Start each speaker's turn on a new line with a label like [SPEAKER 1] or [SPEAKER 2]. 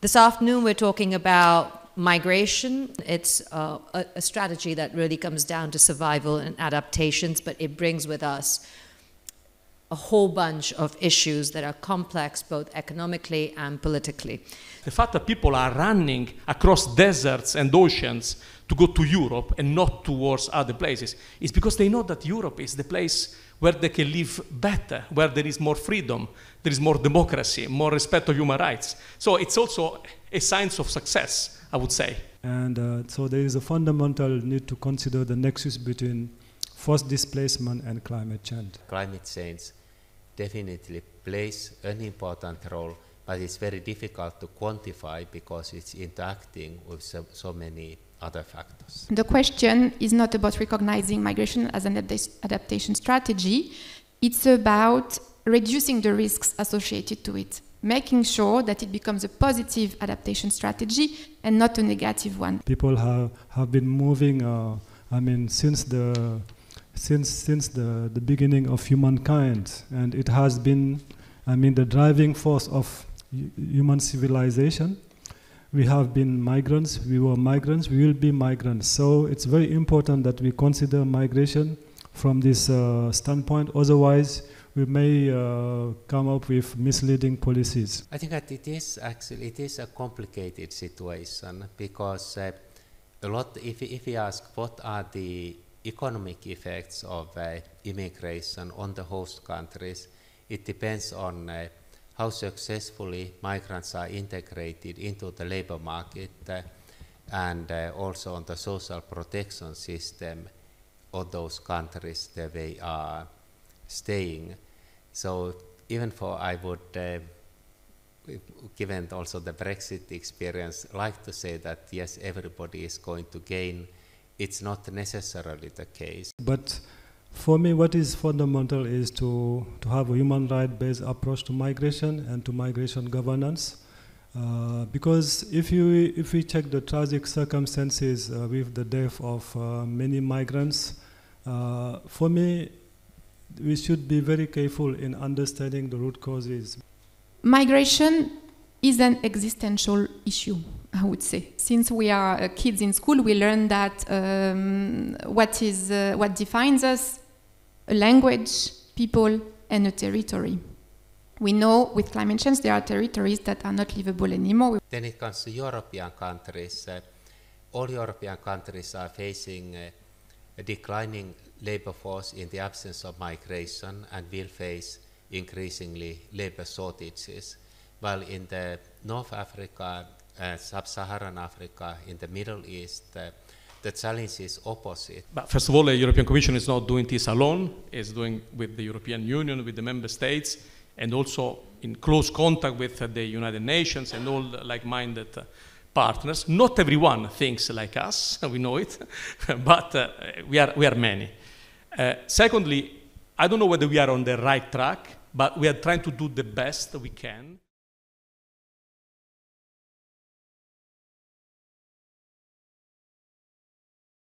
[SPEAKER 1] This afternoon we're talking about migration. It's a strategy that really comes down to survival and adaptations, but it brings with us a whole bunch of issues that are complex both economically and politically.
[SPEAKER 2] The fact that people are running across deserts and oceans to go to Europe and not towards other places is because they know that Europe is the place where they can live better, where there is more freedom, there is more democracy, more respect of human rights. So it's also a sign of success, I would say.
[SPEAKER 3] And so there is a fundamental need to consider the nexus between forced displacement and climate change.
[SPEAKER 4] Climate change definitely plays an important role, but it's very difficult to quantify because it's interacting with so many other factors.
[SPEAKER 5] The question is not about recognizing migration as an adaptation strategy. It's about reducing the risks associated to it, making sure that it becomes a positive adaptation strategy and not a negative one.
[SPEAKER 3] People have been moving, since the beginning of humankind, and it has been, the driving force of human civilization. We have been migrants, we were migrants, we will be migrants. So it's very important that we consider migration from this standpoint. Otherwise, we may come up with misleading policies.
[SPEAKER 4] I think that it is a complicated situation because if we ask what are the economic effects of immigration on the host countries, it depends on how successfully migrants are integrated into the labor market and also on the social protection system of those countries that they are staying. So even though I would, given also the Brexit experience, like to say that yes, everybody is going to gain, it's not necessarily the case.
[SPEAKER 3] But for me, what is fundamental is to have a human right-based approach to migration and to migration governance. Because if we check the tragic circumstances with the death of many migrants, for me, we should be very careful in understanding the root causes. Migration
[SPEAKER 5] is an existential issue, I would say. Since we are kids in school, we learn that what defines us: a language, people, and a territory. We know with climate change there are territories that are not livable anymore.
[SPEAKER 4] Then it comes to European countries. All European countries are facing a declining labor force in the absence of migration and will face increasingly labor shortages. While in the North Africa, Sub-Saharan Africa, in the Middle East, the challenge is opposite.
[SPEAKER 2] But first of all, the European Commission is not doing this alone. It's doing with the European Union, with the member states, and also in close contact with the United Nations and all like-minded partners. Not everyone thinks like us, we know it, but we are many. Secondly, I don't know whether we are on the right track, but we are trying to do the best we can.